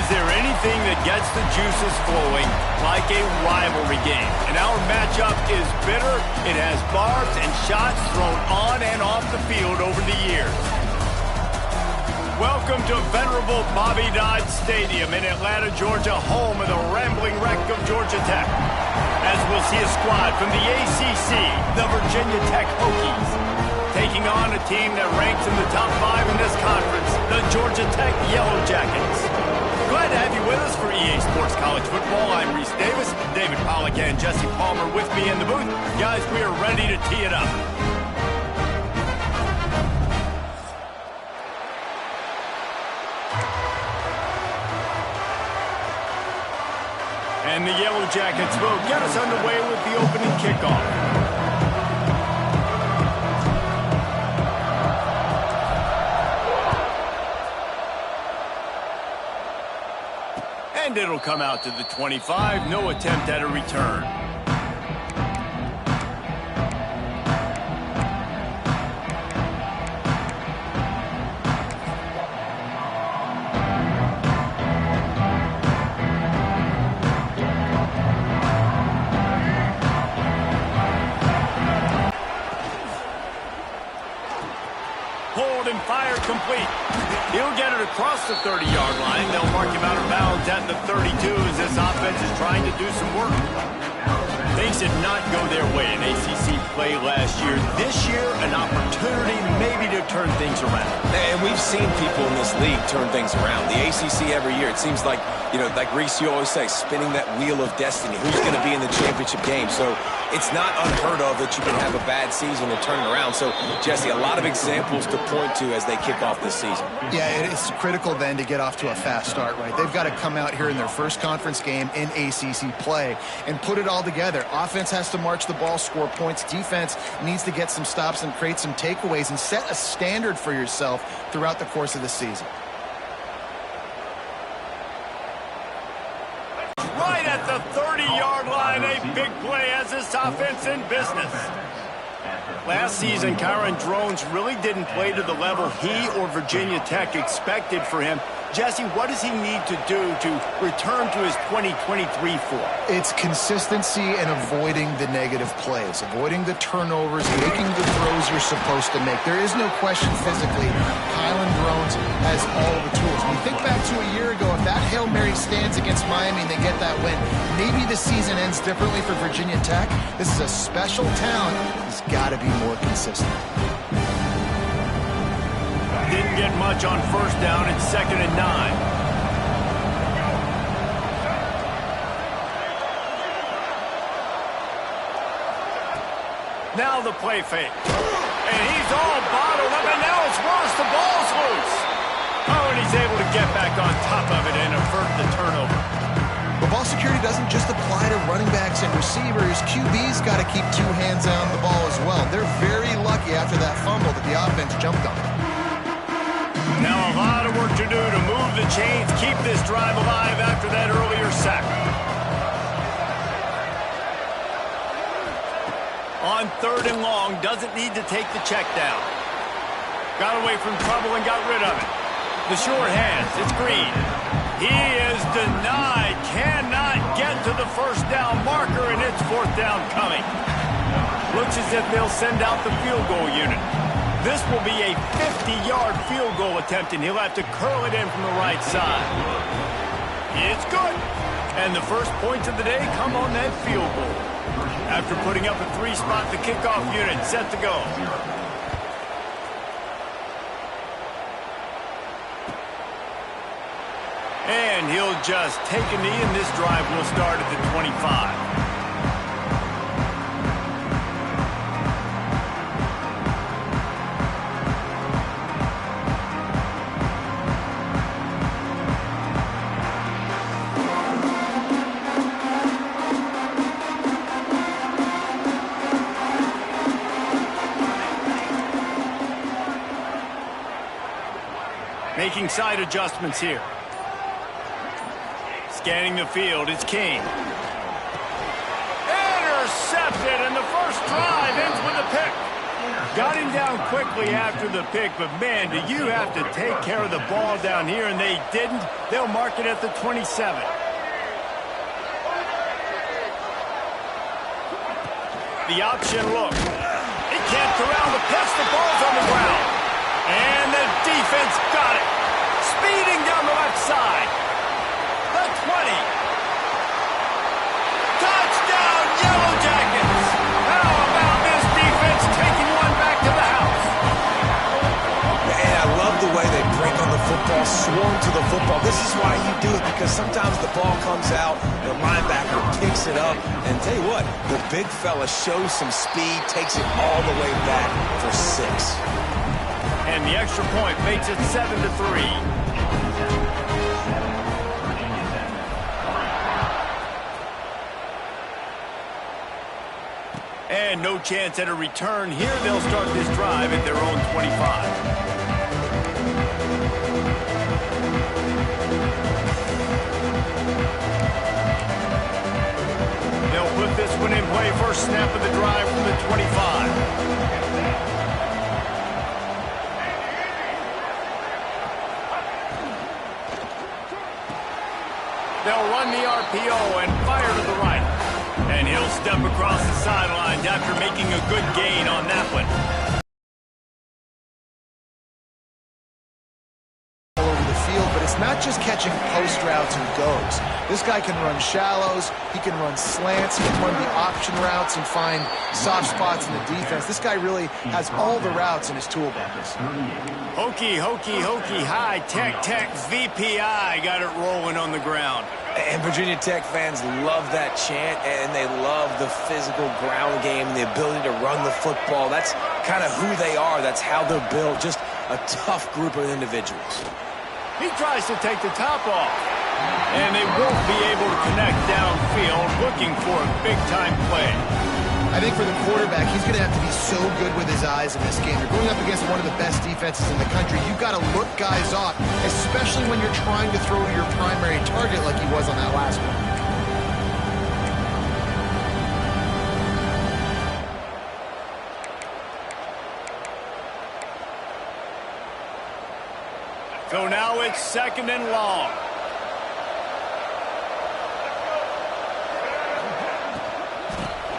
Is there anything that gets the juices flowing like a rivalry game? And our matchup is bitter. It has barbs and shots thrown on and off the field over the years. Welcome to venerable Bobby Dodd Stadium in Atlanta, Georgia, home of the rambling wreck of Georgia Tech. As we'll see a squad from the ACC, the Virginia Tech Hokies, taking on a team that ranks in the top 5 in this conference, the Georgia Tech Yellow Jackets. Glad to have you with us for EA Sports College Football. I'm Reese Davis, David Pollack and Jesse Palmer with me in the booth. Guys, we are ready to tee it up. And the Yellow Jackets will get us underway with the opening kickoff. And it'll come out to the 25. No attempt at a return. Hold and fire complete. He'll get it across the 30-yard line. They'll mark him out of bounds at the 32 as this offense is trying to do some work. Things did not go their way in ACC play last year. This year, an opportunity maybe to turn things around. And we've seen people in this league turn things around. The ACC every year, it seems like, like Reese, you always say, spinning that wheel of destiny. Who's going to be in the championship game? So it's not unheard of that you can have a bad season and turn it around. So, Jesse, a lot of examples to point to as they kick off this season. Yeah, it's critical then to get off to a fast start, right? They've got to come out here in their first conference game in ACC play and put it all together. Offense has to march the ball, score points. Defense needs to get some stops and create some takeaways and set a standard for yourself throughout the course of the season. Right at the 30-yard line, a big play as this offense in business. Last season, Kyron Drones really didn't play to the level he or Virginia Tech expected for him. Jesse, what does he need to do to return to his 2023 form? It's consistency and avoiding the negative plays, avoiding the turnovers, making the throws you're supposed to make. There is no question physically, Kyron Drones has all the tools. When you think back to a year ago, if that Hail Mary stands against Miami and they get that win, maybe the season ends differently for Virginia Tech. This is a special talent. He's got to be more consistent. Didn't get much on first down. It's 2nd and 9. Now the play fake. And he's all bottled up, and now it's worse. The ball's loose. Oh, and he's able to get back on top of it and avert the turnover. But ball security doesn't just apply to running backs and receivers. QB's got to keep two hands on the ball as well. They're very lucky after that fumble that the offense jumped on. Now a lot of work to do to move the chains, keep this drive alive after that earlier sack. On 3rd and long, doesn't need to take the check down. Got away from trouble and got rid of it. The short hands, it's Green. He is denied, cannot get to the first down marker, and it's 4th down coming. Looks as if they'll send out the field goal unit. This will be a 50-yard field goal attempt, and he'll have to curl it in from the right side. It's good. And the first points of the day come on that field goal. After putting up a 3-spot, the kickoff unit set to go. And he'll just take a knee, and this drive will start at the 25. Making side adjustments here. Scanning the field, it's King. Intercepted, and the first drive ends with a pick. Got him down quickly after the pick, but man, do you have to take care of the ball down here, and they didn't. They'll mark it at the 27. The option look. He can't corral the pass. The ball's on the ground. And the defense got it. Speeding down the left side. The 20. Touchdown, Yellow Jackets. How about this defense taking one back to the house? And I love the way they break on the football, swarm to the football. This is why you do it, because sometimes the ball comes out, the linebacker picks it up, and tell you what, the big fella shows some speed, takes it all the way back for 6. And the extra point makes it 7-3. And no chance at a return here. They'll start this drive at their own 25. They'll put this one in play. First snap of the drive from the 25. They'll run the RPO and fire to the right. And he'll step across the sidelines after making a good gain on that one. All over the field, but it's not just catching post routes and goes. This guy can run shallows, he can run slants, he can run the option routes and find soft spots in the defense. This guy really has all the routes in his toolbox. Hokey, hokey, hokey, high, tech, VPI got it rolling on the ground. And Virginia Tech fans love that chant, and they love the physical ground game and the ability to run the football. That's kind of who they are. That's how they're built. Just a tough group of individuals. He tries to take the top off, and they won't be able to connect downfield, looking for a big-time play. I think for the quarterback, he's going to have to be so good with his eyes in this game. You're going up against one of the best defenses in the country. You've got to look guys off, especially when you're trying to throw to your primary target like he was on that last one. So now it's 2nd and long.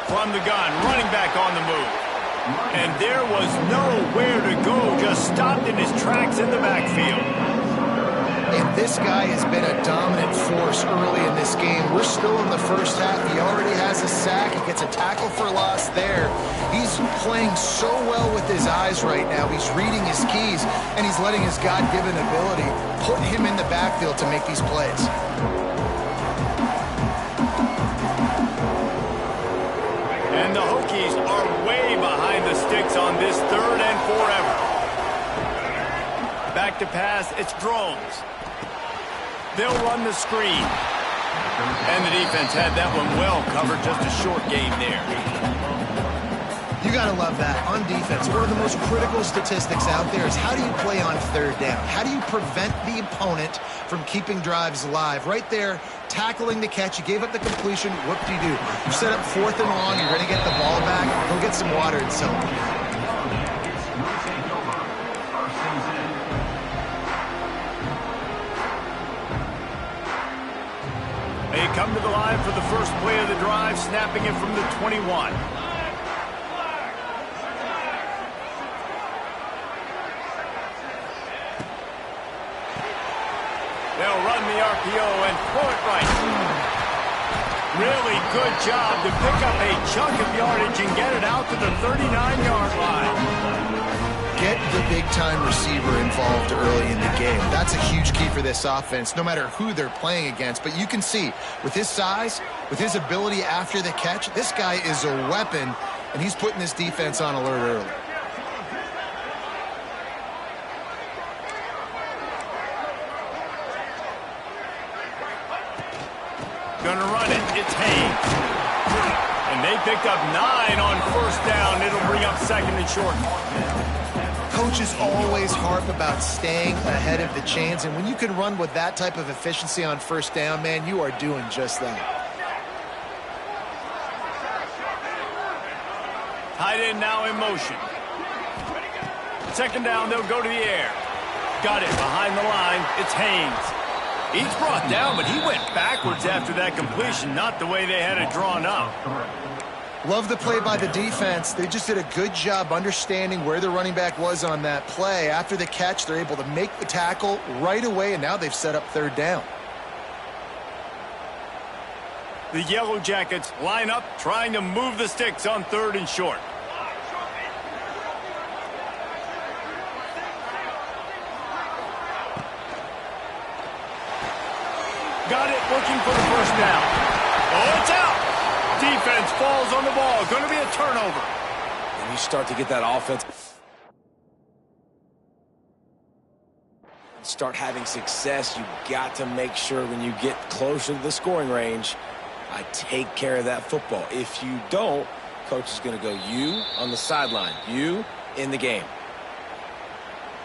From the gun, running back on the move. And there was nowhere to go, just stopped in his tracks in the backfield. And this guy has been a dominant force early in this game. We're still in the first half. He already has a sack. He gets a tackle for loss there. He's playing so well with his eyes right now. He's reading his keys, and he's letting his God-given ability put him in the backfield to make these plays. And the Hokies are way behind the sticks on this 3rd and forever. Back to pass, it's Drones. They'll run the screen. And the defense had that one well covered, just a short game there. You got to love that. On defense, one of the most critical statistics out there is how do you play on 3rd down? How do you prevent the opponent from keeping drives alive? Right there, tackling the catch. You gave up the completion. Whoop-de-doo. You set up 4th and long. You're going to get the ball back. Go get some water and celebrate. They come to the line for the first play of the drive, snapping it from the 21. They'll run the RPO and throw it right. Really good job to pick up a chunk of yardage and get it out to the 39-yard line. Get the big-time receiver involved early in the game. That's a huge key for this offense, no matter who they're playing against. But you can see, with his size, with his ability after the catch, this guy is a weapon, and he's putting this defense on alert early. Gonna run it. It's Haynes. And they picked up 9 on 1st down. It'll bring up 2nd and short. Coaches always harp about staying ahead of the chains, and when you can run with that type of efficiency on 1st down, man, you are doing just that. Tight end now in motion. Second down, they'll go to the air. Got it behind the line. It's Haynes. He's brought down, but he went backwards after that completion, not the way they had it drawn up. Love the play by the defense. They just did a good job understanding where the running back was on that play. After the catch, they're able to make the tackle right away, and now they've set up third down. The Yellow Jackets line up, trying to move the sticks on 3rd and short. Got it, looking for the first down. Oh, it's out. Defense falls on the ball. Going to be a turnover. When you start to get that offense, start having success, you got to make sure when you get closer to the scoring range, I take care of that football. If you don't, coach is going to go, you on the sideline, you in the game.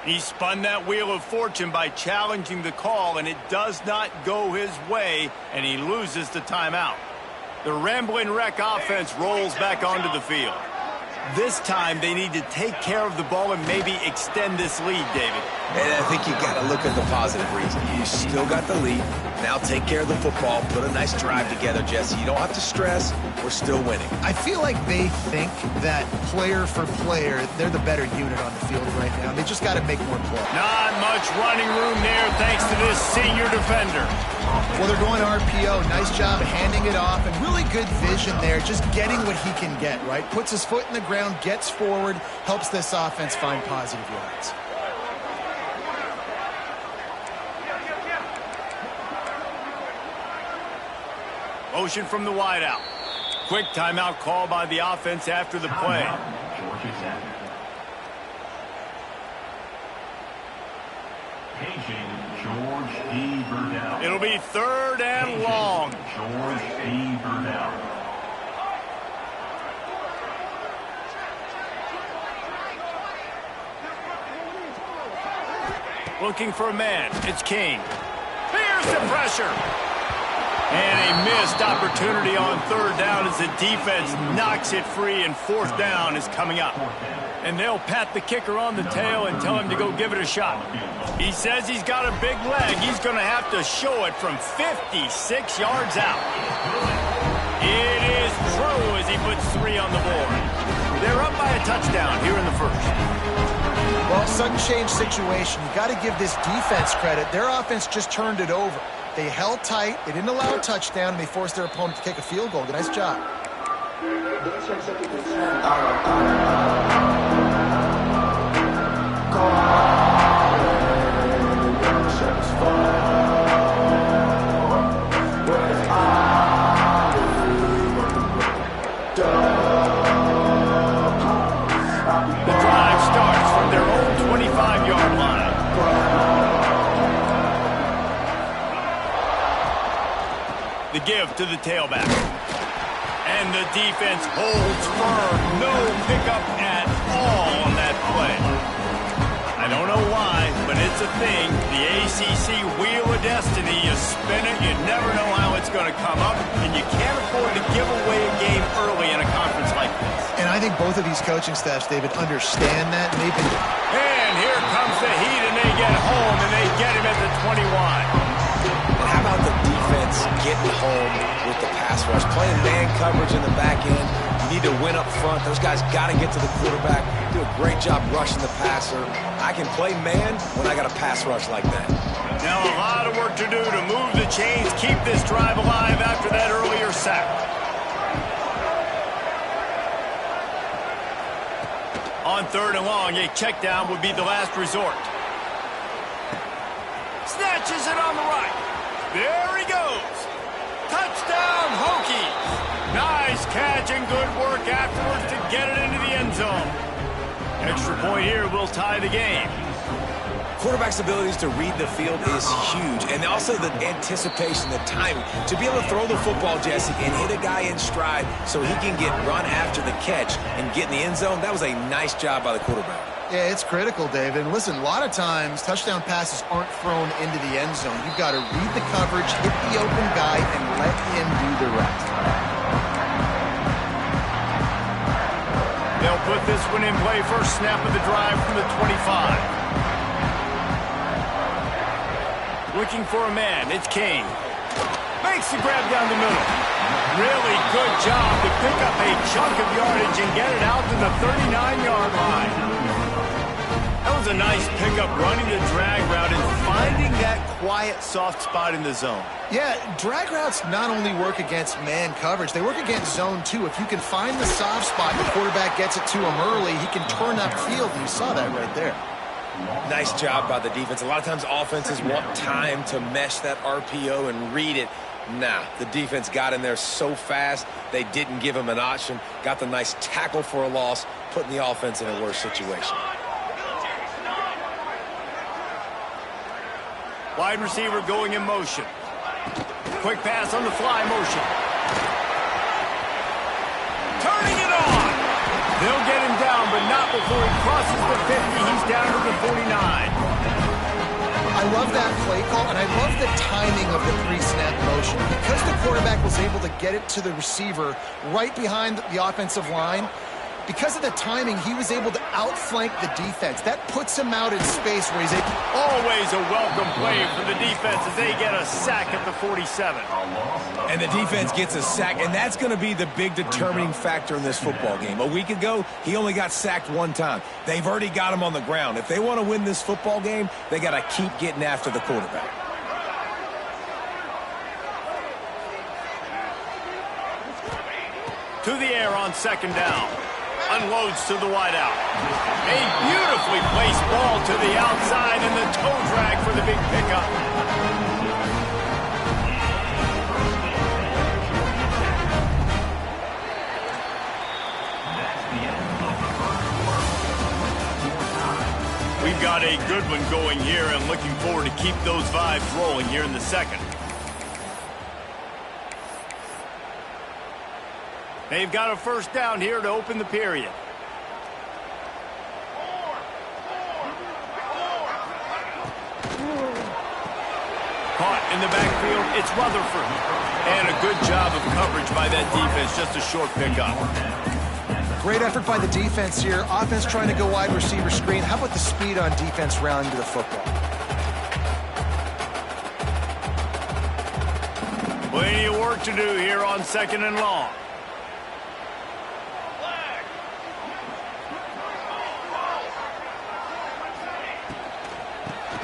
He spun that wheel of fortune by challenging the call, and it does not go his way, and he loses the timeout. The Ramblin' Wreck offense rolls back onto the field. This time, they need to take care of the ball and maybe extend this lead, David. And I think you got to look at the positive reason. You still got the lead. Now take care of the football. Put a nice drive together, Jesse. You don't have to stress. We're still winning. I feel like they think that player for player, they're the better unit on the field right now. They just got to make more plays. Not much running room there thanks to this senior defender. Well, they're going RPO. Nice job handing it off, and really good vision there, just getting what he can get, right? Puts his foot in the ground, gets forward, helps this offense find positive yards. Motion from the wideout. Quick timeout call by the offense after the play. It'll be 3rd and long. Looking for a man. It's King. Here's the pressure. And a missed opportunity on 3rd down as the defense knocks it free, and 4th down is coming up. And they'll pat the kicker on the tail and tell him to go give it a shot. He says he's got a big leg. He's going to have to show it from 56 yards out. It is true as he puts 3 on the board. They're up by a touchdown here in the 1st. Well, sudden change situation. You got to give this defense credit. Their offense just turned it over. They held tight, they didn't allow a touchdown, and they forced their opponent to kick a field goal. Nice job. The drive starts from their own 25-yard line. The give to the tailback. And the defense holds firm. No pickup at all on that play. I don't know why, but it's a thing. The ACC Wheel of Destiny, you spin it, you never know how it's going to come up, and you can't afford to give away a game early in a conference like this. And I think both of these coaching staffs, David, understand that. And they've been... And here comes the heat, and they get home, and they get him at the 21. How about the defense getting home with the pass rush? Playing man coverage in the back end. You need to win up front. Those guys got to get to the quarterback. Do a great job rushing the passer. I can play man when I got a pass rush like that. Now a lot of work to do to move the chains, keep this drive alive after that earlier sack. On 3rd and long, a check down would be the last resort. Snatches it on the right. There he goes. Touchdown, Hokies. Nice catch and good work afterwards to get it into the end zone. Extra point here will tie the game. Quarterback's abilities to read the field is huge. And also the anticipation, the timing. To be able to throw the football, Jesse, and hit a guy in stride so he can get run after the catch and get in the end zone, that was a nice job by the quarterback. Yeah, it's critical, David. And listen, a lot of times touchdown passes aren't thrown into the end zone. You've got to read the coverage, hit the open guy, and let him do the rest. They'll put this one in play. First snap of the drive from the 25. Looking for a man. It's Kane. Makes the grab down the middle. Really good job to pick up a chunk of yardage and get it out to the 39-yard line. That was a nice pickup, running the drag route and finding that quiet, soft spot in the zone. Yeah, drag routes not only work against man coverage, they work against zone too. If you can find the soft spot and the quarterback gets it to him early, he can turn upfield, and you saw that right there. Nice job by the defense. A lot of times offenses want time to mesh that RPO and read it. Nah, the defense got in there so fast, they didn't give him an option. Got the nice tackle for a loss, putting the offense in a worse situation. Wide receiver going in motion. Quick pass on the fly motion. Turning it on. They'll get him down, but not before he crosses the 50. He's down to the 49. I love that play call, and I love the timing of the pre-snap motion. Because the quarterback was able to get it to the receiver right behind the offensive line, because of the timing, he was able to outflank the defense. That puts him out in space where he's able... Always a welcome play for the defense as they get a sack at the 47. And the defense gets a sack, and that's going to be the big determining factor in this football game. A week ago, he only got sacked one time. They've already got him on the ground. If they want to win this football game, they got to keep getting after the quarterback. To the air on second down. Unloads to the wideout. A beautifully placed ball to the outside and the toe drag for the big pickup. We've got a good one going here and looking forward to keep those vibes rolling here in the second. They've got a first down here to open the period. Caught in the backfield, it's Rutherford. And a good job of coverage by that defense, just a short pickup. Great effort by the defense here. Offense trying to go wide receiver screen. How about the speed on defense rallying to the football? Plenty of work to do here on second and long.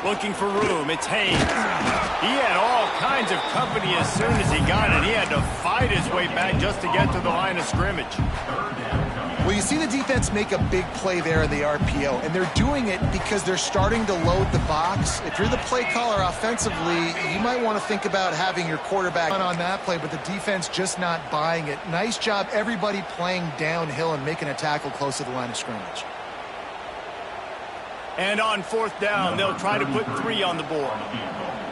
Looking for room, it's Haynes. He had all kinds of company as soon as he got it. He had to fight his way back just to get to the line of scrimmage. Well, you see the defense make a big play there in the RPO, and they're doing it because they're starting to load the box. If you're the play caller offensively, you might want to think about having your quarterback on that play, but the defense just not buying it. Nice job, everybody playing downhill and making a tackle close to the line of scrimmage. And on fourth down, they'll try to put 3 on the board.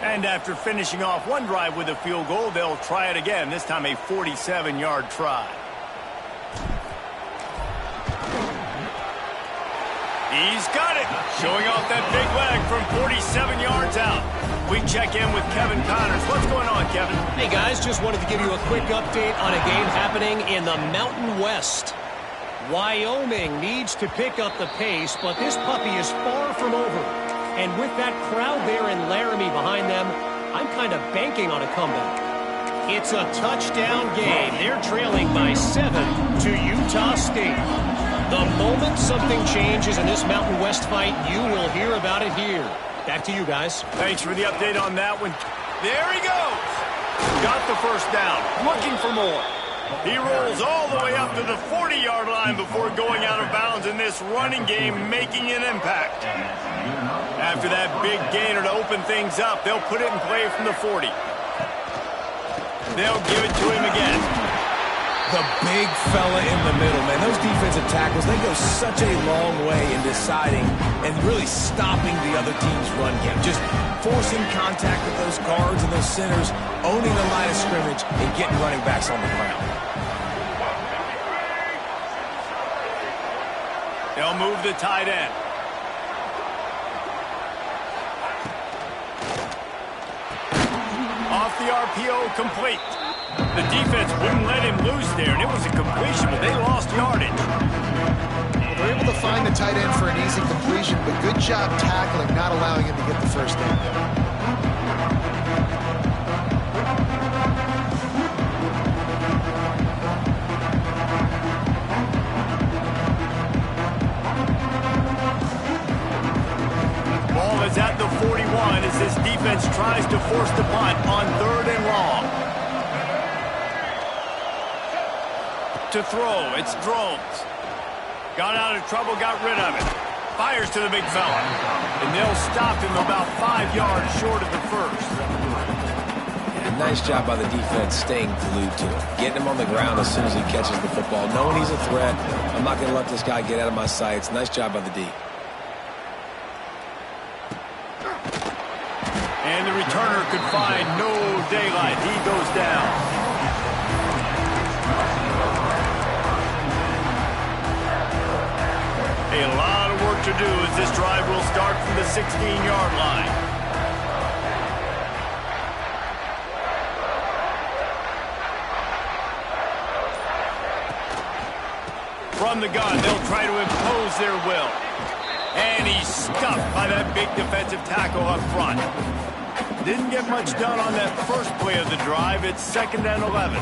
And after finishing off one drive with a field goal, they'll try it again, this time a 47-yard try. He's got it, showing off that big leg from 47 yards out. We check in with Kevin Connors. What's going on, Kevin? Hey, guys, just wanted to give you a quick update on a game happening in the Mountain West. Wyoming needs to pick up the pace, but this puppy is far from over. And with that crowd there in Laramie behind them, I'm kind of banking on a comeback. It's a touchdown game. They're trailing by 7 to Utah State. The moment something changes in this Mountain West fight, you will hear about it here. Back to you guys. Thanks for the update on that one. There he goes. Got the first down. Looking for more. He rolls all the way up to the 40-yard line before going out of bounds in this running game, making an impact. After that big gainer to open things up, they'll put it in play from the 40. They'll give it to him again. The big fella in the middle, man. Those defensive tackles, they go such a long way in deciding and really stopping the other team's run game. Just forcing contact with those guards and those centers, owning the line of scrimmage, and getting running backs on the ground. They'll move the tight end. Off the RPO, complete. The defense wouldn't let him loose there, and it was a completion, but they lost yardage. They're able to find the tight end for an easy completion, but good job tackling, not allowing him to get the first down. Ball is at the 41 as this defense tries to force the punt on 3rd and long. To throw, it's Drones. Got out of trouble, got rid of it. Fires to the big fella. And they'll stop him about 5 yards short of the first. And nice job by the defense staying glued to him. Getting him on the ground as soon as he catches the football. Knowing he's a threat, I'm not going to let this guy get out of my sights. Nice job by the D. And the returner could find no daylight. He goes down. A lot of work to do as this drive will start from the 16-yard line. From the gun, they'll try to impose their will. And he's stuffed by that big defensive tackle up front. Didn't get much done on that first play of the drive. It's 2nd and 11.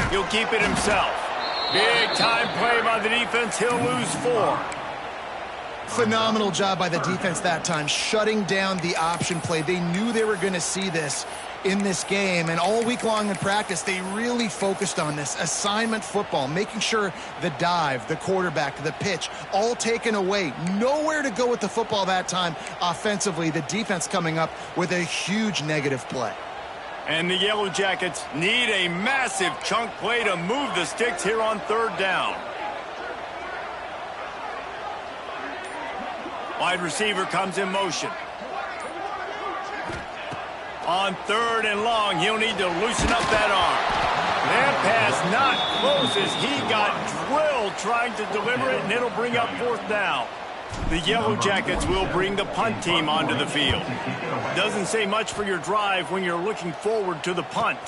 He'll keep it himself. Big time play by the defense. He'll lose 4. Phenomenal job by the defense that time, shutting down the option play. They knew they were going to see this in this game, and all week long in practice, they really focused on this assignment football, making sure the dive, the quarterback, the pitch, all taken away. Nowhere to go with the football that time offensively. The defense coming up with a huge negative play. And the Yellow Jackets need a massive chunk play to move the sticks here on 3rd down. Wide receiver comes in motion. On 3rd and long, he'll need to loosen up that arm. That pass not close as he got drilled trying to deliver it, and it'll bring up 4th down. The Yellow Jackets will bring the punt team onto the field. Doesn't say much for your drive when you're looking forward to the punt.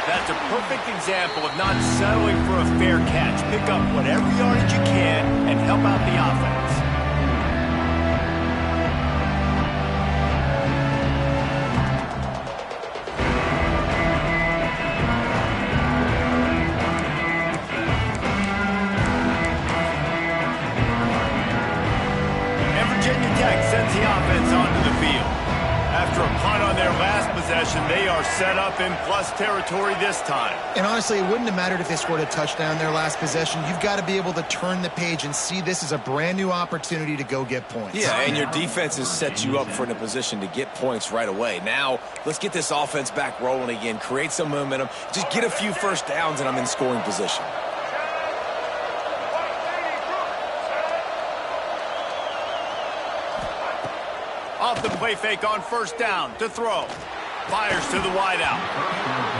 That's a perfect example of not settling for a fair catch. Pick up whatever yardage you can and help out the offense. Sends the offense onto the field. After a punt on their last possession, they are set up in plus territory this time. And honestly, it wouldn't have mattered if they scored a touchdown their last possession. You've got to be able to turn the page and see this as a brand new opportunity to go get points. Yeah, and your defense has set you up for in a position to get points right away. Now, let's get this offense back rolling again, create some momentum, just get a few first downs, and I'm in scoring position. Off the play fake on 1st down to throw. Fires to the wideout.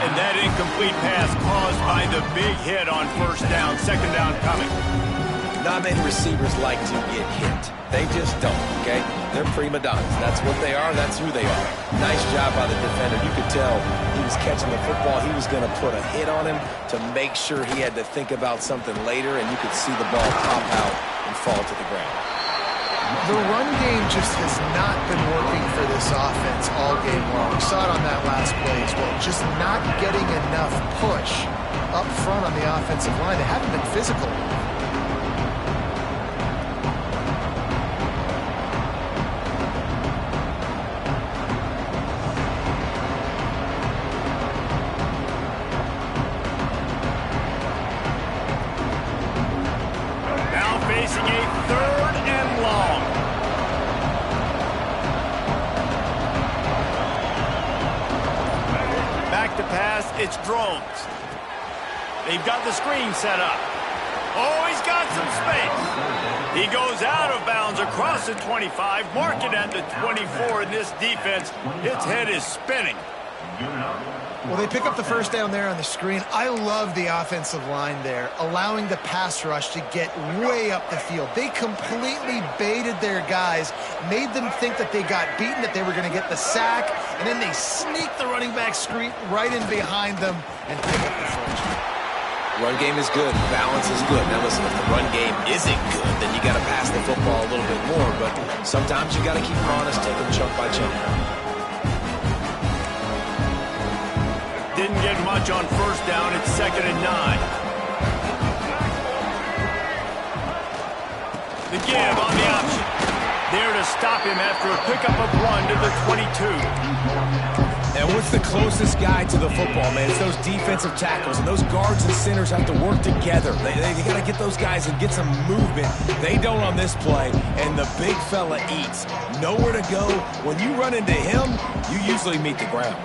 And that incomplete pass caused by the big hit on 1st down. 2nd down coming. Not many receivers like to get hit. They just don't, okay? They're prima donnas. That's what they are. That's who they are. Nice job by the defender. You could tell he was catching the football. He was going to put a hit on him to make sure he had to think about something later, and you could see the ball pop out and fall to the ground. The run game just has not been working for this offense all game long. We saw it on that last play as well. Just not getting enough push up front on the offensive line. They haven't been physical. Now facing a 3rd and long. Back to pass, it's Drones. They've got the screen set up. Oh, he's got some space. He goes out of bounds across the 25, mark it at the 24, and this defense, its head is spinning. Well, they pick up the first down there on the screen. I love the offensive line there, allowing the pass rush to get way up the field. They completely baited their guys, made them think that they got beaten, that they were going to get the sack, And then they sneak the running back screen right in behind them and pick up the first. Run game is good. Balance is good. Now listen, if the run game isn't good, then you got to pass the football a little bit more. But sometimes you got to keep them honest, take them chunk by chunk. Didn't get much on first down. It's 2nd and 9. The give on the option. There to stop him after a pickup of 1 to the 22. And what's the closest guy to the football, man? It's those defensive tackles, and those guards and centers have to work together. They got to get those guys and get some movement. They don't on this play, and the big fella eats. Nowhere to go. When you run into him, you usually meet the ground.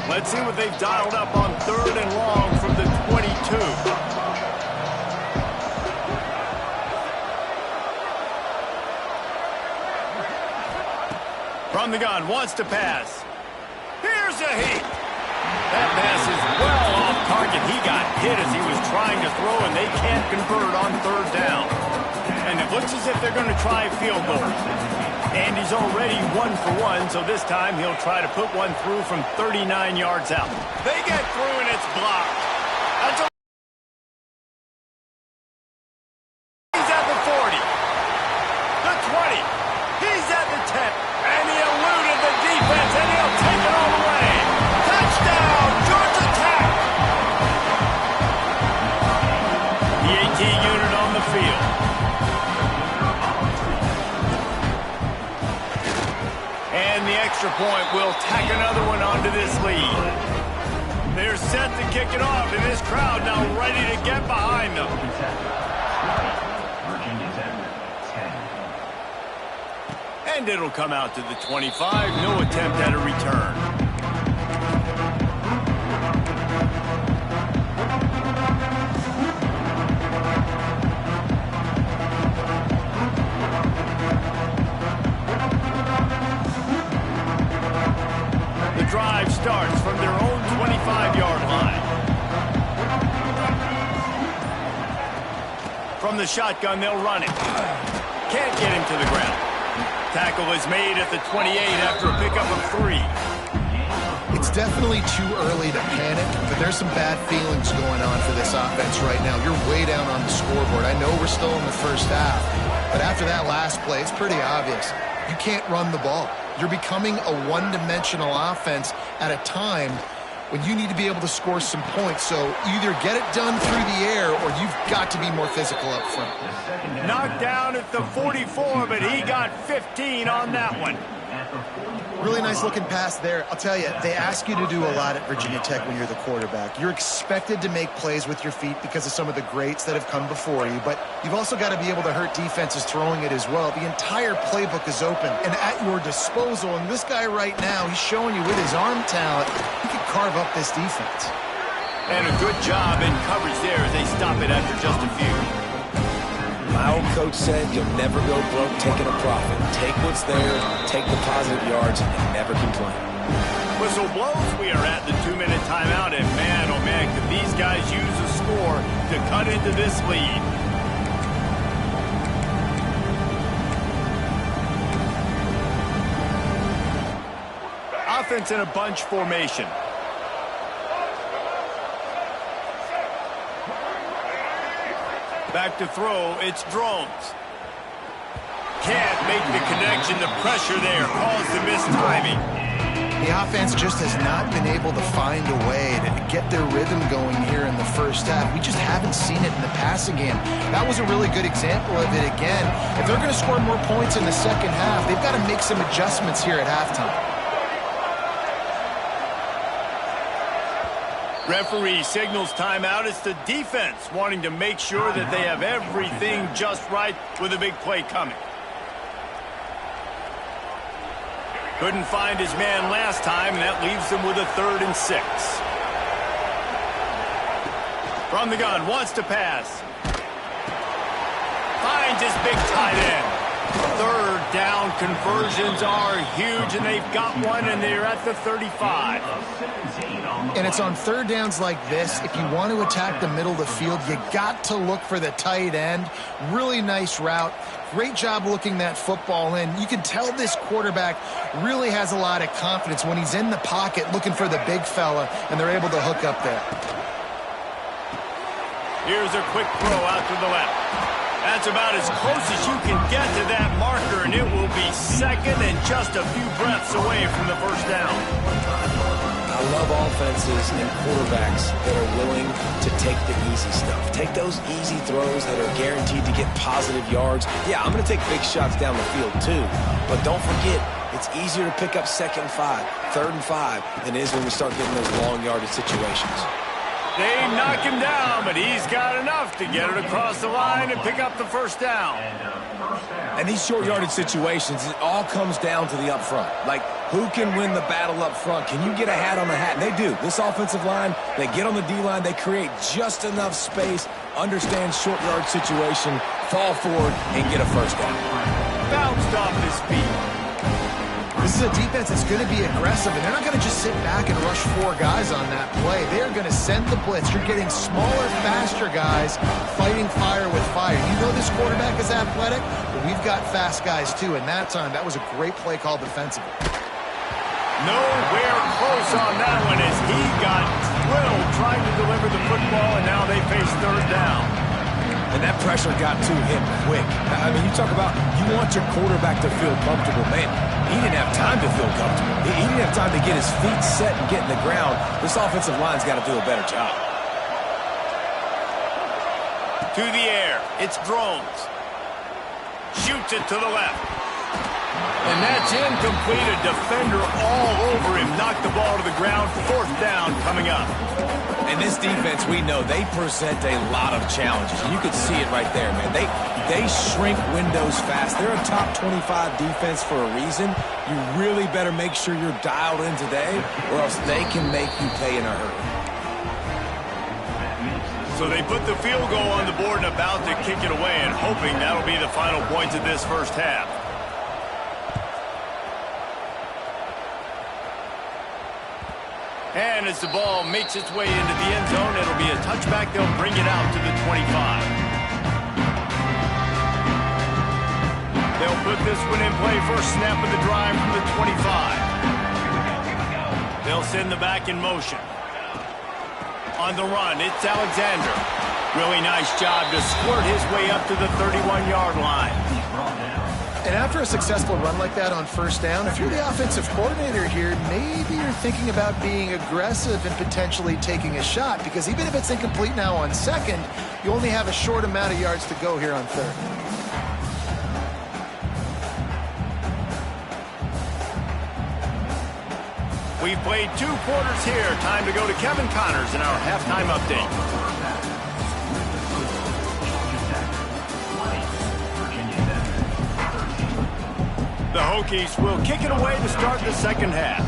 Let's see what they've dialed up on 3rd and long from the 22. From the gun, wants to pass. Here's a heat. That pass is well off target. He got hit as he was trying to throw, and they can't convert on 3rd down. And it looks as if they're going to try a field goal. And he's already 1 for 1, so this time he'll try to put one through from 39 yards out. They get through, and it's blocked. That's a He's at the 40. The 20. He's at the 10. And he eluded the defense, and he'll take it all the way. Touchdown, Georgia Tech! The AT unit on the field. And the extra point will tack another one onto this lead. They're set to kick it off, and this crowd now ready to get behind them. And it'll come out to the 25. No attempt at a return. The drive starts from their own 25-yard line. From the shotgun, they'll run it. Can't get him to the ground. Tackle is made at the 28 after a pickup of 3. It's definitely too early to panic, but there's some bad feelings going on for this offense right now. You're way down on the scoreboard. I know we're still in the first half, but after that last play, it's pretty obvious. You can't run the ball. You're becoming a one-dimensional offense at a time when you need to be able to score some points. So either get it done through the air or you've got to be more physical up front. Knocked down at the 44, but he got 15 on that one. Really nice looking pass there. I'll tell you, they ask you to do a lot at Virginia Tech when you're the quarterback. You're expected to make plays with your feet because of some of the greats that have come before you, but you've also got to be able to hurt defenses throwing it as well. The entire playbook is open and at your disposal, and this guy right now, he's showing you with his arm talent, he can carve up this defense. And a good job in coverage there as they stop it after just a few. My old coach said you'll never go broke taking a profit. Take what's there, take the positive yards, and never complain. Whistle blows. We are at the 2-minute timeout, and man, oh man, could these guys use a score to cut into this lead. Offense in a bunch formation. Back to throw, it's Drones. Can't make the connection, the pressure there caused the mistiming. The offense just has not been able to find a way to get their rhythm going here in the first half. We just haven't seen it in the passing game. That was a really good example of it again. If they're going to score more points in the second half, they've got to make some adjustments here at halftime. Referee signals timeout. It's the defense wanting to make sure that they have everything just right with a big play coming. Couldn't find his man last time, and that leaves them with a 3rd and 6. From the gun, wants to pass. Finds his big tight end. 3rd down conversions are huge, and they've got one, and they're at the 35. And it's on 3rd downs like this, if you want to attack the middle of the field, you got to look for the tight end. Really nice route. Great job looking that football in. You can tell this quarterback really has a lot of confidence when he's in the pocket looking for the big fella, and they're able to hook up there. Here's a quick throw out to the left. That's about as close as you can get to that marker, and it will be second and just a few breaths away from the first down. I love offenses and quarterbacks that are willing to take the easy stuff. Take those easy throws that are guaranteed to get positive yards. Yeah, I'm going to take big shots down the field too, but don't forget, it's easier to pick up 2nd and 5, 3rd and 5 than it is when we start getting those long yardage situations. They knock him down, but he's got enough to get it across the line and pick up the first down. And these short yardage situations, it all comes down to the up front. Like, who can win the battle up front? Can you get a hat on the hat? And they do. This offensive line, they get on the D-line, they create just enough space, understand short yard situation, fall forward, and get a first down. Bounced off his feet. This is a defense that's going to be aggressive, and they're not going to just sit back and rush 4 guys on that play. They're going to send the blitz. You're getting smaller, faster guys fighting fire with fire. You know this quarterback is athletic, but we've got fast guys too, and that time, that was a great play call defensively. Nowhere close on that one as he got drilled trying to deliver the football, and now they face 3rd down. And that pressure got to him quick. I mean, you talk about you want your quarterback to feel comfortable. Man, he didn't have time to feel comfortable. He didn't have time to get his feet set and get in the ground. This offensive line's got to do a better job. To the air. It's Drones. Shoots it to the left. And that's incomplete. A defender all over him. Knocked the ball to the ground. 4th down coming up. And this defense, we know, they present a lot of challenges. And you can see it right there, man. They shrink windows fast. They're a top 25 defense for a reason. You really better make sure you're dialed in today, or else they can make you pay in a hurry. So they put the field goal on the board and about to kick it away, and hoping that'll be the final points of this first half. And as the ball makes its way into the end zone, it'll be a touchback. They'll bring it out to the 25. They'll put this one in play. First snap of the drive from the 25. They'll send the back in motion. On the run, it's Alexander. Really nice job to squirt his way up to the 31-yard line. And after a successful run like that on first down, if you're the offensive coordinator here, maybe you're thinking about being aggressive and potentially taking a shot, because even if it's incomplete now on 2nd, you only have a short amount of yards to go here on 3rd. We've played 2 quarters here. Time to go to Kevin Connors in our halftime update. The Hokies will kick it away to start the second half.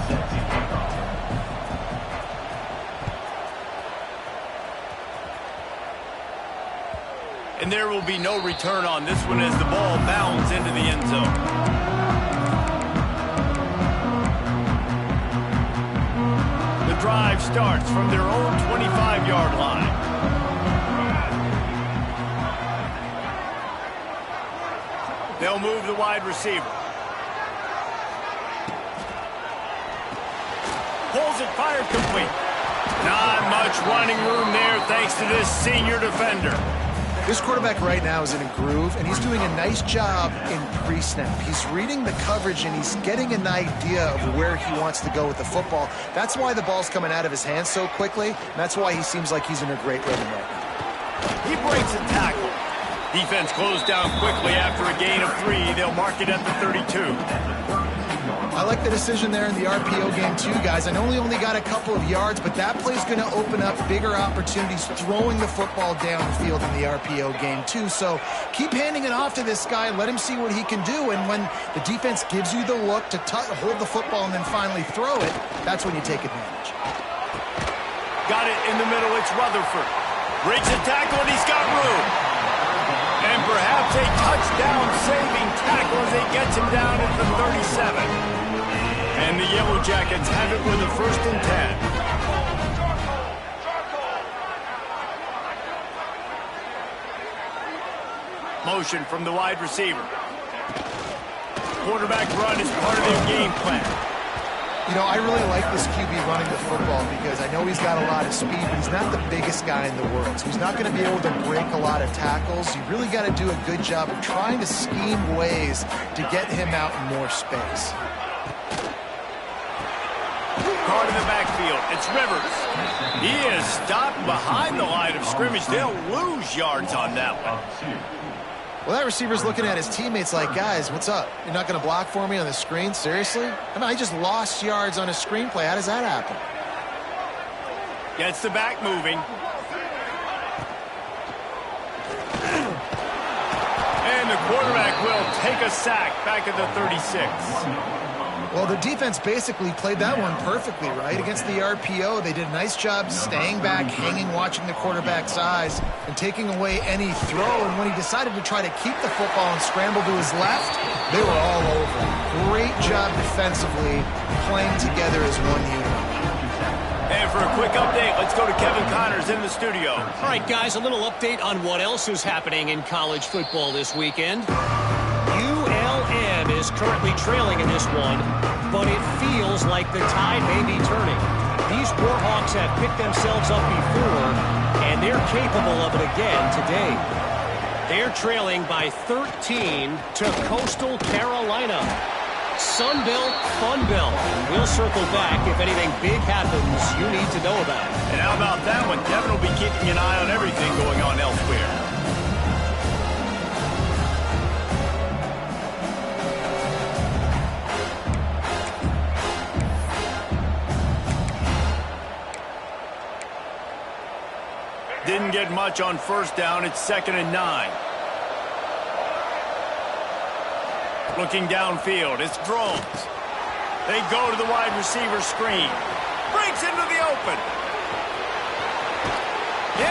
And there will be no return on this one as the ball bounds into the end zone. The drive starts from their own 25-yard line. They'll move the wide receiver. Pulls it, fired complete. Not much running room there thanks to this senior defender. This quarterback right now is in a groove, and he's doing a nice job in pre-snap. He's reading the coverage, and he's getting an idea of where he wants to go with the football. That's why the ball's coming out of his hands so quickly, and that's why he seems like he's in a great rhythm right now. He breaks a tackle. Defense closed down quickly after a gain of 3. They'll mark it at the 32. I like the decision there in the RPO game too, guys. I know he only got a couple of yards, but that play's going to open up bigger opportunities throwing the football downfield in the RPO game too. So keep handing it off to this guy and let him see what he can do. And when the defense gives you the look to hold the football and then finally throw it, that's when you take advantage. Got it in the middle. It's Rutherford. Breaks a tackle, and he's got room. And perhaps a touchdown-saving tackle as he gets him down at the 37. And the Yellow Jackets have it with a 1st and 10. Motion from the wide receiver. Quarterback run is part of their game plan. You know, I really like this QB running the football because I know he's got a lot of speed, but he's not the biggest guy in the world. So he's not going to be able to break a lot of tackles. You really got to do a good job of trying to scheme ways to get him out in more space. Guard in the backfield. It's Rivers. He is stopped behind the line of scrimmage. They'll lose yards on that one. Well, that receiver's looking at his teammates like, guys, what's up? You're not going to block for me on the screen? Seriously? I mean, I just lost yards on a screenplay. How does that happen? Gets the back moving. And the quarterback will take a sack back at the 36. Well, the defense basically played that one perfectly, right? Against the RPO, they did a nice job staying back, hanging, watching the quarterback's eyes, and taking away any throw. And when he decided to try to keep the football and scramble to his left, they were all over. Great job defensively, playing together as one unit. And for a quick update, let's go to Kevin Connors in the studio. All right, guys, a little update on what else is happening in college football this weekend. ULM is currently trailing in this one, but it feels like the tide may be turning. These Warhawks have picked themselves up before, and they're capable of it again today. They're trailing by 13 to Coastal Carolina. Sunbelt, Funbelt. We'll circle back if anything big happens you need to know about. And how about that one? Kevin will be keeping an eye on everything going on elsewhere. Didn't get much on first down. It's 2nd and 9. Looking downfield, it's Drones. They go to the wide receiver screen. Breaks into the open.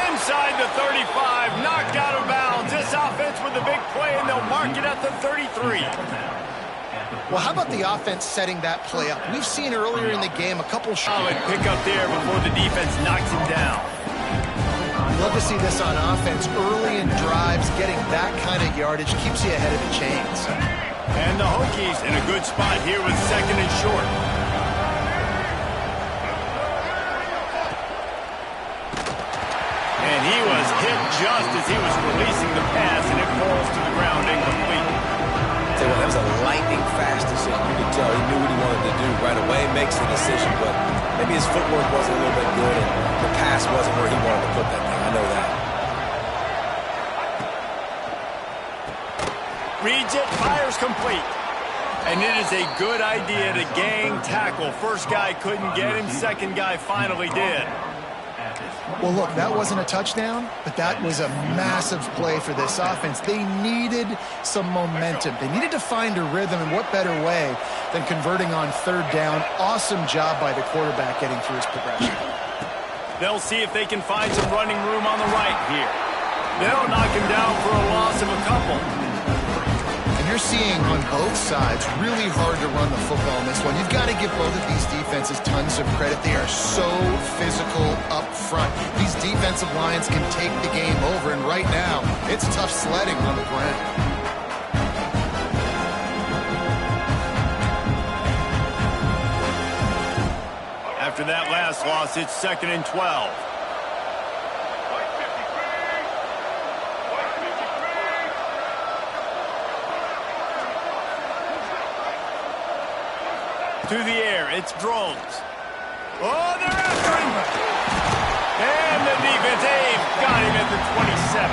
Inside the 35, knocked out of bounds. This offense with a big play, and they'll mark it at the 33. Well, how about the offense setting that play up? We've seen earlier in the game a couple solid pick up there before the defense knocks him down. Love to see this on offense. Early in drives, getting that kind of yardage keeps you ahead of the chains. And the Hokies in a good spot here with 2nd and short. And he was hit just as he was releasing the pass, and it falls to the ground incomplete. Tell you what, that was a lightning fast decision. You could tell he knew what he wanted to do right away, makes the decision, but maybe his footwork wasn't a little bit good, and the pass wasn't where he wanted to put that thing. I know that. Reads it, fires complete. And it is a good idea to gang tackle. First guy couldn't get him, second guy finally did. Well, look, that wasn't a touchdown, but that was a massive play for this offense. They needed some momentum. They needed to find a rhythm, and what better way than converting on 3rd down. Awesome job by the quarterback getting through his progression. They'll see if they can find some running room on the right here. They'll knock him down for a loss of a couple. You're seeing on both sides really hard to run the football in this one. You've got to give both of these defenses tons of credit. They are so physical up front. These defensive lines can take the game over, and right now, it's tough sledding on the ground. After that last loss, it's 2nd and 12. To the air, it's Drones. Oh, they're after him! And the defense, got him at the 27.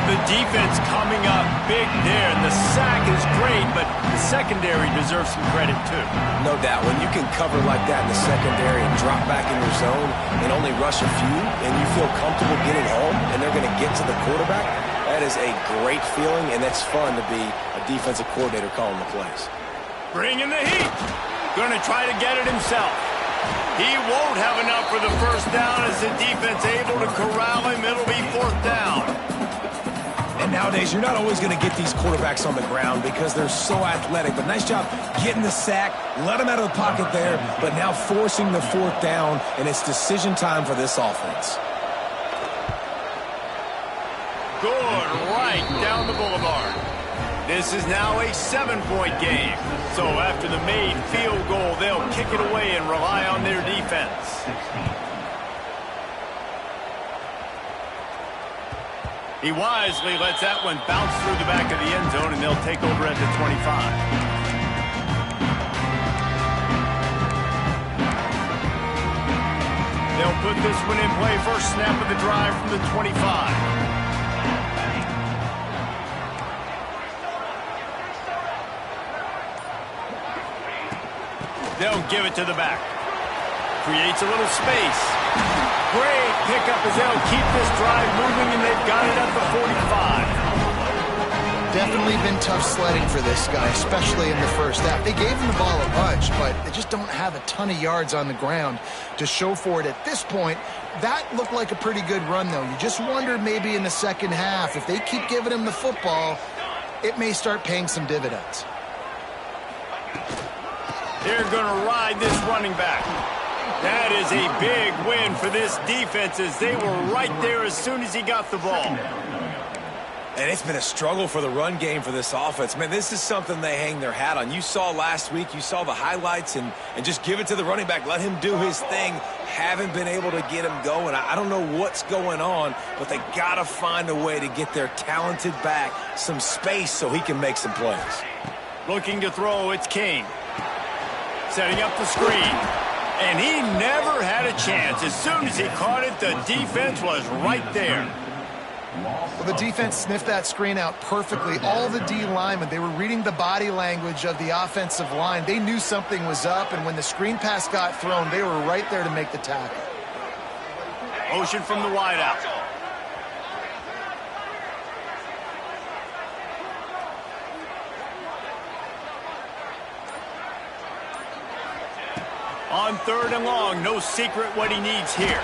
The defense coming up big there, and the sack is great, but the secondary deserves some credit too. No doubt. When you can cover like that in the secondary and drop back in your zone and only rush a few, and you feel comfortable getting home, and they're going to get to the quarterback, that is a great feeling, and it's fun to be a defensive coordinator calling the plays. Bringing the heat. Going to try to get it himself. He won't have enough for the first down as the defense able to corral him. It'll be 4th down. And nowadays, you're not always going to get these quarterbacks on the ground because they're so athletic. But nice job getting the sack, let him out of the pocket there, but now forcing the 4th down, and it's decision time for this offense. good right down the boulevard. This is now a 7-point game. So after the made field goal, they'll kick it away and rely on their defense. He wisely lets that one bounce through the back of the end zone, and they'll take over at the 25. They'll put this one in play. First snap of the drive from the 25. They'll give it to the back. Creates a little space. Great pickup as they'll keep this drive moving, and they've got it at the 45. Definitely been tough sledding for this guy, especially in the first half. They gave him the ball a bunch, but they just don't have a ton of yards on the ground to show for it at this point. That looked like a pretty good run, though. You just wonder maybe in the second half, if they keep giving him the football, it may start paying some dividends. They're going to ride this running back. That is a big win for this defense, as they were right there as soon as he got the ball. And it's been a struggle for the run game for this offense. Man, this is something they hang their hat on. You saw last week, you saw the highlights, and just give it to the running back. Let him do his thing. Haven't been able to get him going. I don't know what's going on, but they got to find a way to get their talented back some space so he can make some plays. Looking to throw, it's King. Setting up the screen. And he never had a chance. As soon as he caught it, the defense was right there. Well, the defense sniffed that screen out perfectly. All the D linemen, they were reading the body language of the offensive line. They knew something was up, and when the screen pass got thrown, they were right there to make the tackle. Motion from the wideout. On 3rd and long, no secret what he needs here.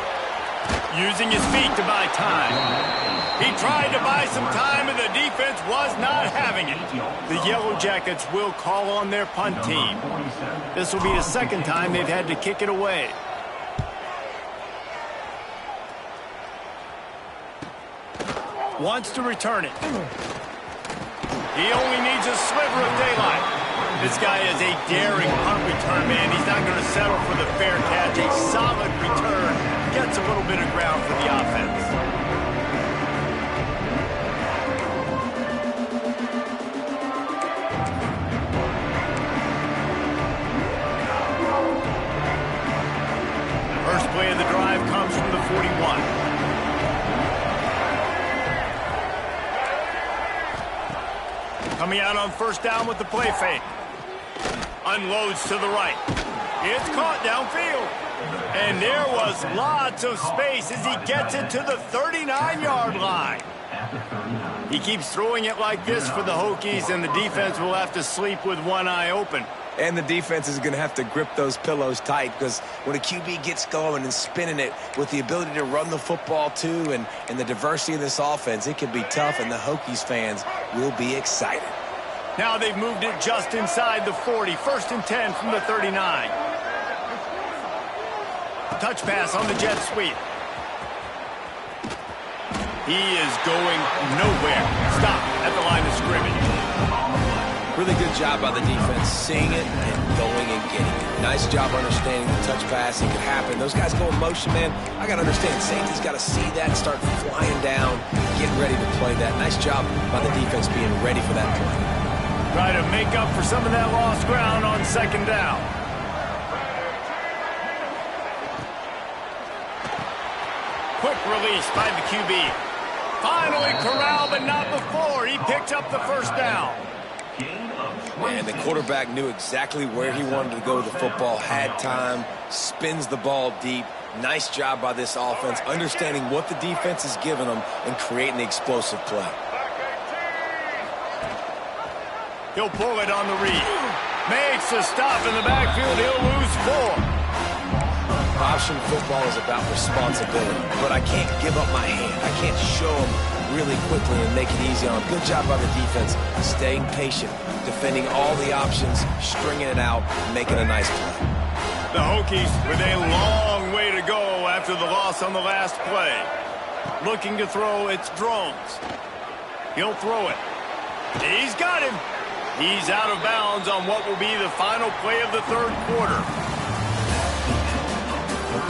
Using his feet to buy time. He tried to buy some time, and the defense was not having it. The Yellow Jackets will call on their punt team. This will be the second time they've had to kick it away. Wants to return it. He only needs a sliver of daylight. This guy is a daring punt return man. He's not going to settle for the fair catch. A solid return gets a little bit of ground for the offense. First play of the drive comes from the 41. Coming out on first down with the play fake. Unloads to the right. It's caught downfield. And there was lots of space as he gets it to the 39-yard line. He keeps throwing it like this for the Hokies, and the defense will have to sleep with one eye open. And the defense is going to have to grip those pillows tight, because when a QB gets going and spinning it with the ability to run the football too, and the diversity of this offense, it can be tough, and the Hokies fans will be excited. Now they've moved it just inside the 40. 1st and 10 from the 39. Touch pass on the jet sweep. He is going nowhere. Stop at the line of scrimmage. Really good job by the defense, seeing it and going and getting it. Nice job understanding the touch passing could happen. Those guys go in motion, man. I got to understand, safety's got to see that, start flying down, get ready to play that. Nice job by the defense being ready for that play. Try to make up for some of that lost ground on 2nd down. Quick release by the QB. Finally corralled, but not before. He picked up the first down. And the quarterback knew exactly where he wanted to go with the football, had time, spins the ball deep. Nice job by this offense, understanding what the defense is giving them and creating the explosive play. He'll pull it on the read. Makes a stop in the backfield. He'll lose 4. Option football is about responsibility, but I can't give up my hand. I can't show them really quickly and make it easy on them. Good job by the defense, staying patient, defending all the options, stringing it out, making a nice play. The Hokies with a long way to go after the loss on the last play. Looking to throw, it's Drones. He'll throw it. He's got him. He's out of bounds on what will be the final play of the third quarter.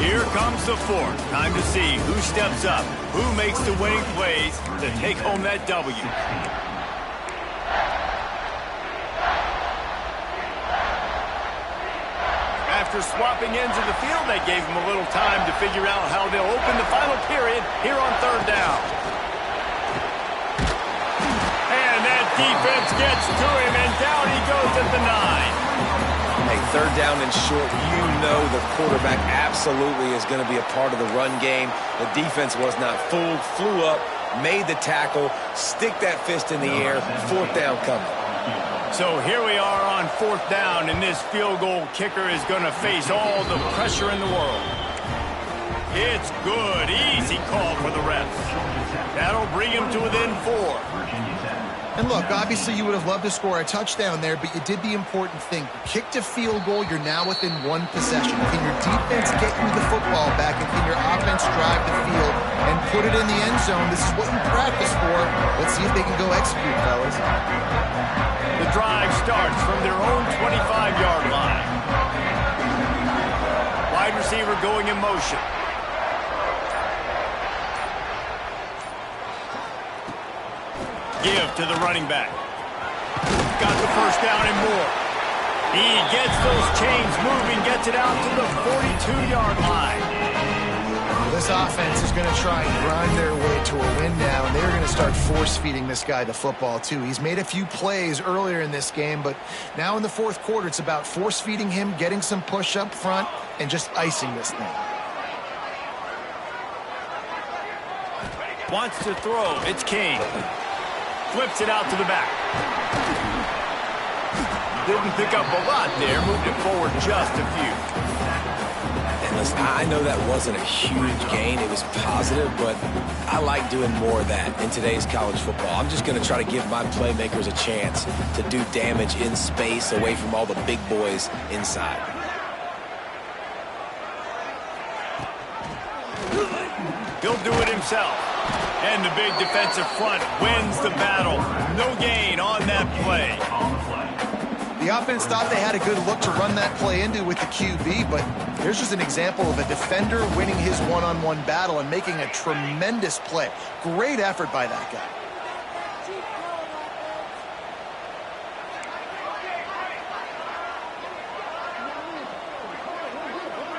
Here comes the fourth. Time to see who steps up, who makes the winning plays to take home that W. After swapping ends of the field, they gave him a little time to figure out how they'll open the final period here on third down. And that defense gets to him, and down he goes at the 9. Hey, third down and short, you know the quarterback absolutely is going to be a part of the run game. The defense was not fooled, flew up, made the tackle, stick that fist in the air, fourth down coming. So here we are on fourth down, and this field goal kicker is going to face all the pressure in the world. It's good. Easy call for the refs. That'll bring him to within 4. And look, obviously you would have loved to score a touchdown there, but you did the important thing. You kicked a field goal, you're now within 1 possession. Can your defense get you the football back, and can your offense drive the field and put it in the end zone? This is what you practice for. Let's see if they can go execute, fellas. The drive starts from their own 25-yard line. Wide receiver going in motion. Give to the running back. Got the first down and more. He gets those chains moving, gets it out to the 42-yard line. This offense is going to try and grind their way to a win now, and they're going to start force-feeding this guy the football, too. He's made a few plays earlier in this game, but now in the fourth quarter, it's about force-feeding him, getting some push up front, and just icing this thing. Wants to throw. It's King. Flips it out to the back. Didn't pick up a lot there. Moved it forward just a few. And listen, I know that wasn't a huge gain. It was positive, but I like doing more of that in today's college football. I'm just going to try to give my playmakers a chance to do damage in space away from all the big boys inside. He'll do it himself. And the big defensive front wins the battle. No gain on that play. The offense thought they had a good look to run that play into with the QB, but here's just an example of a defender winning his one-on-one battle and making a tremendous play. Great effort by that guy.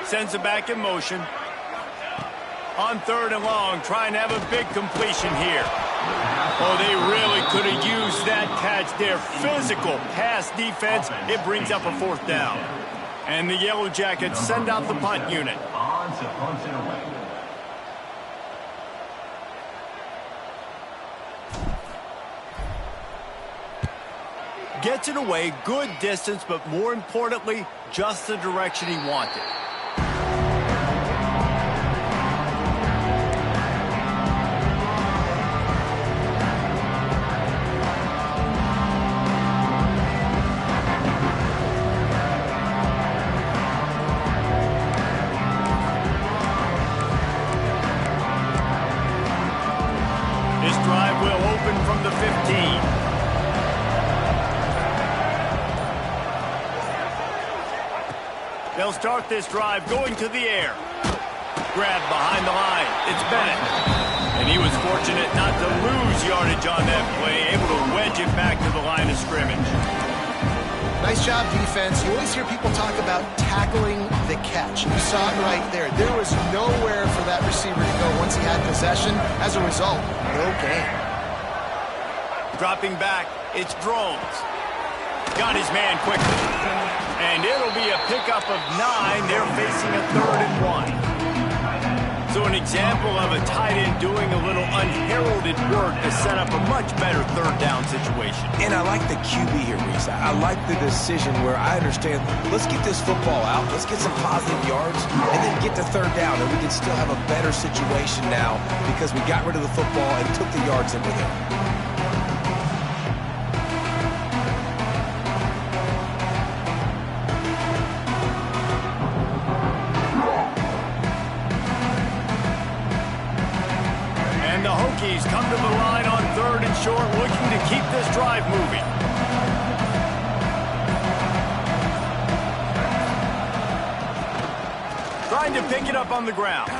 Sends it back in motion. On third and long, trying to have a big completion here. Oh, they really could have used that catch there. Physical pass defense. It brings up a fourth down. And the Yellow Jackets send out the punt unit. Gets it away, good distance, but more importantly, just the direction he wanted. They'll start this drive going to the air. Grabbed behind the line. It's Bennett. And he was fortunate not to lose yardage on that play, able to wedge it back to the line of scrimmage. Nice job, defense. You always hear people talk about tackling the catch. You saw it right there. There was nowhere for that receiver to go once he had possession. As a result, no gain. Dropping back, it's Drones. Got his man quickly. And it'll be a pickup of 9. They're facing a 3rd and 1. So an example of a tight end doing a little unheralded work to set up a much better third down situation. And I like the QB here, Reese. I like the decision where I understand, let's get this football out, let's get some positive yards, and then get to third down, and we can still have a better situation now because we got rid of the football and took the yards in with it. And the Hokies come to the line on 3rd and short, looking to keep this drive moving. Trying to pick it up on the ground.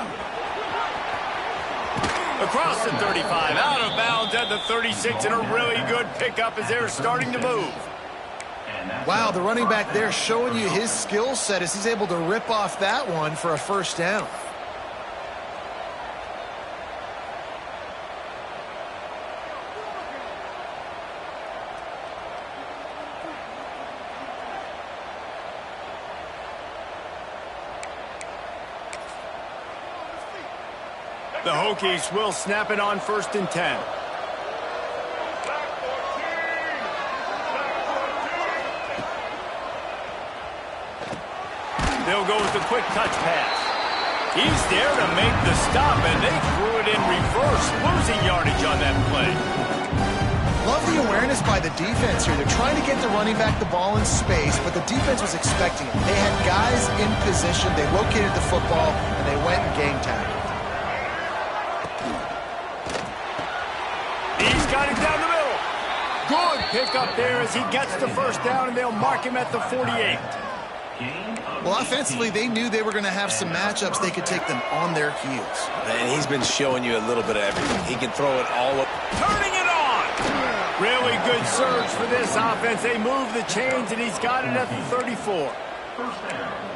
Across the 35, out of bounds at the 36, and a really good pickup as they're starting to move. Wow, the running back there showing you his skill set as he's able to rip off that one for a first down. The Hokies will snap it on 1st and 10. They'll go with the quick touch pass. He's there to make the stop, and they threw it in reverse, losing yardage on that play. Love the awareness by the defense here. They're trying to get the running back the ball in space, but the defense was expecting it. They had guys in position. They located the football, and they went and game tagged. He's got it down the middle. Good pickup there as he gets the first down, and they'll mark him at the 48. Well, offensively, they knew they were going to have some matchups. They could take them on their heels. Man, he's been showing you a little bit of everything. He can throw it all up. Turning it on. Really good surge for this offense. They move the chains, and he's got it at the 34.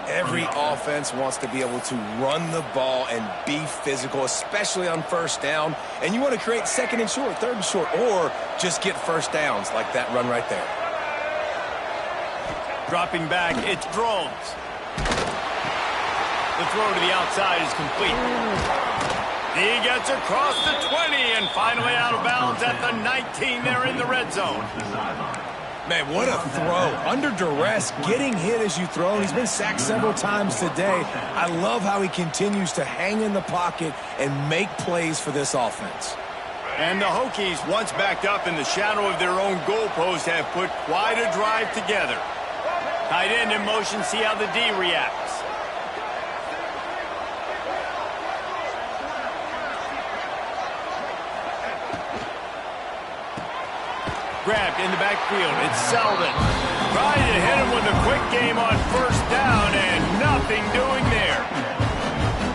Every offense wants to be able to run the ball and be physical, especially on first down. And you want to create 2nd and short, 3rd and short, or just get first downs like that run right there. Dropping back, it's Drones. The throw to the outside is complete. He gets across the 20 and finally out of bounds at the 19. They're in the red zone. Man, what a throw. Under duress, getting hit as you throw. He's been sacked several times today. I love how he continues to hang in the pocket and make plays for this offense. And the Hokies, once backed up in the shadow of their own goalpost, have put quite a drive together. Tight end in motion, see how the D reacts. Grabbed in the backfield, it's Selden. Trying to hit him with a quick game on 1st down, and nothing doing there.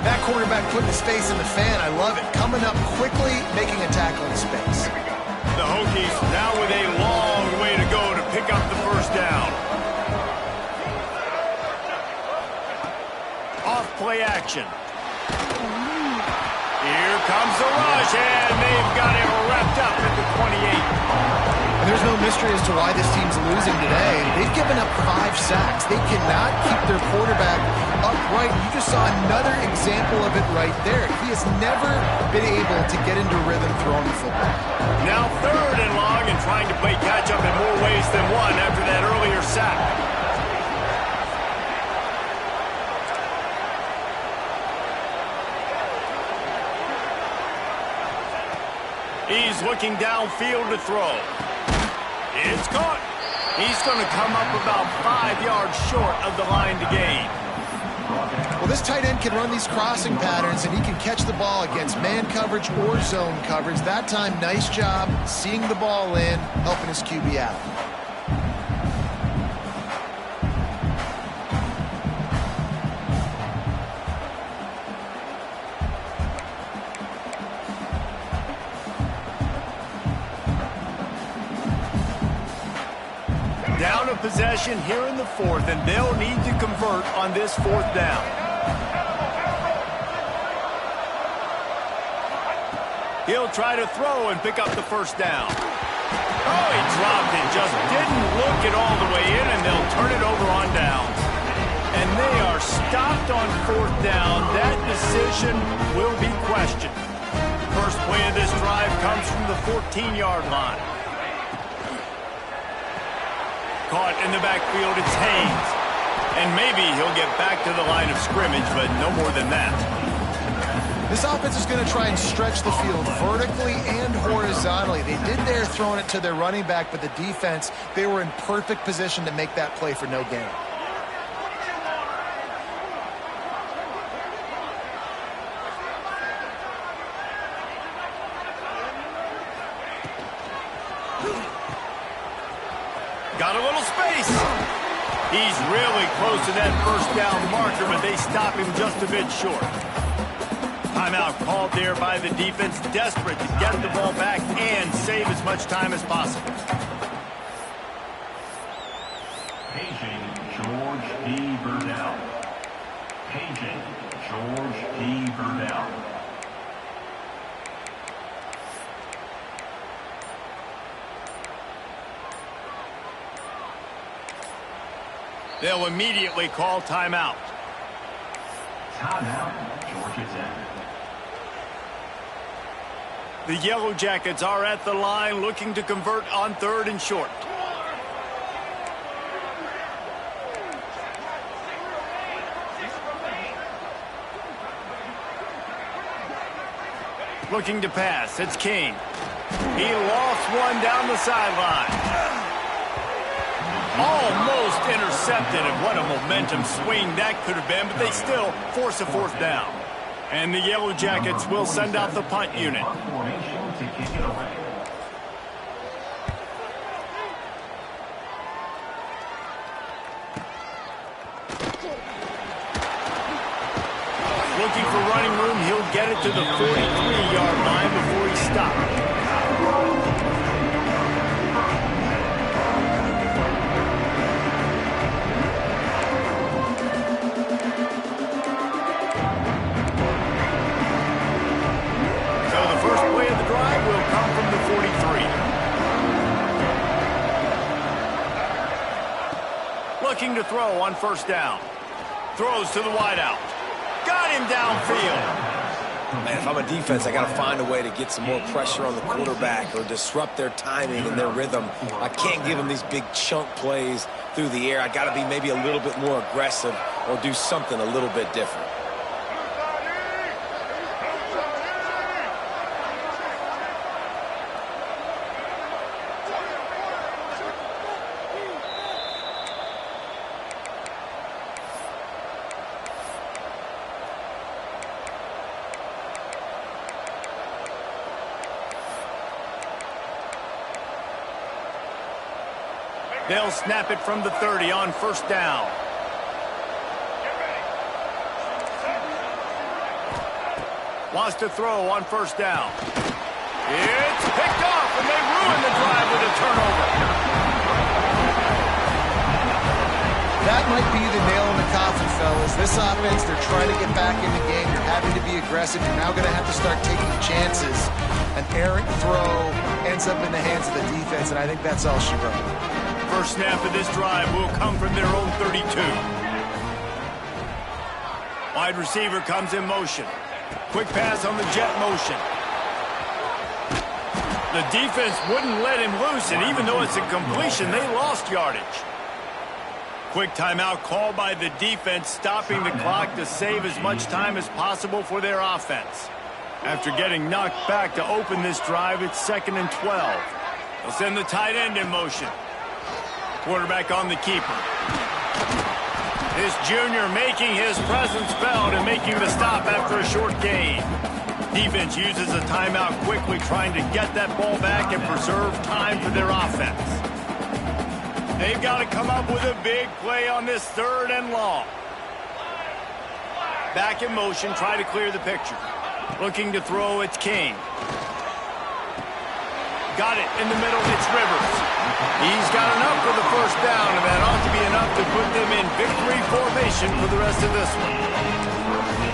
That quarterback putting his face in the fan, I love it. Coming up quickly, making a tackle in space. The Hokies now with a long way to go to pick up the 1st down. Off play action. Here comes the rush, and they've got him wrapped up at the 28. And there's no mystery as to why this team's losing today. They've given up 5 sacks. They cannot keep their quarterback upright. You just saw another example of it right there. He has never been able to get into rhythm throwing the football. Now 3rd and long and trying to play catch-up in more ways than one after that earlier sack. He's looking downfield to throw. It's caught. He's going to come up about 5 yards short of the line to gain. Well, this tight end can run these crossing patterns, and he can catch the ball against man coverage or zone coverage. That time, nice job seeing the ball in, helping his QB out. Down a possession here in the 4th, and they'll need to convert on this 4th down. He'll try to throw and pick up the 1st down. Oh, he dropped it, just didn't look it all the way in, and they'll turn it over on downs. And they are stopped on 4th down. That decision will be questioned. First play of this drive comes from the 14-yard line. Caught in the backfield, it's Haynes. And maybe he'll get back to the line of scrimmage, but no more than that. This offense is going to try and stretch the field vertically and horizontally. They did there throwing it to their running back, but the defense, they were in perfect position to make that play for no gain. Got a little space. He's really close to that first down marker, but they stop him just a bit short. Timeout called there by the defense, desperate to get the ball back and save as much time as possible. Paging George D. Burdell. Paging George D. Burdell. They'll immediately call timeout. Timeout, Georgia Tech. The Yellow Jackets are at the line looking to convert on 3rd and short. Looking to pass. It's King. He lost one down the sideline. Almost intercepted, and what a momentum swing that could have been, but they still force a 4th down. And the Yellow Jackets will send out the punt unit. Looking for running room, he'll get it to the 43-yard line before he stops. Looking to throw on 1st down. Throws to the wideout. Got him downfield. Man, if I'm a defense, I got to find a way to get some more pressure on the quarterback or disrupt their timing and their rhythm. I can't give them these big chunk plays through the air. I got to be maybe a little bit more aggressive or do something a little bit different. They'll snap it from the 30 on 1st down. Wants to throw on 1st down. It's picked off, and they ruin the drive with a turnover. That might be the nail in the coffin, fellas. This offense, they're trying to get back in the game. They're having to be aggressive. You're now going to have to start taking chances. An errant throw ends up in the hands of the defense, and I think that's all she wrote. First snap of this drive will come from their own 32. Wide receiver comes in motion. Quick pass on the jet motion. The defense wouldn't let him loose, and even though it's a completion, they lost yardage. Quick timeout called by the defense, stopping the clock to save as much time as possible for their offense. After getting knocked back to open this drive, it's 2nd and 12. They'll send the tight end in motion. Quarterback on the keeper. This junior making his presence felt and making the stop after a short gain. Defense uses a timeout quickly, trying to get that ball back and preserve time for their offense. They've got to come up with a big play on this 3rd and long. Back in motion, try to clear the picture. Looking to throw, it's King. Got it in the middle, it's Rivers. He's got enough for the 1st down, and that ought to be enough to put them in victory formation for the rest of this one.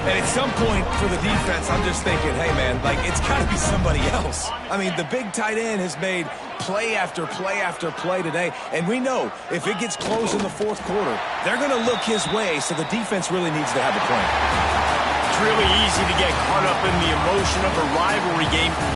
And at some point for the defense, I'm just thinking, hey, man, like, it's got to be somebody else. I mean, the big tight end has made play after play after play today, and we know if it gets close in the 4th quarter, they're going to look his way, so the defense really needs to have a plan. It's really easy to get caught up in the emotion of a rivalry game,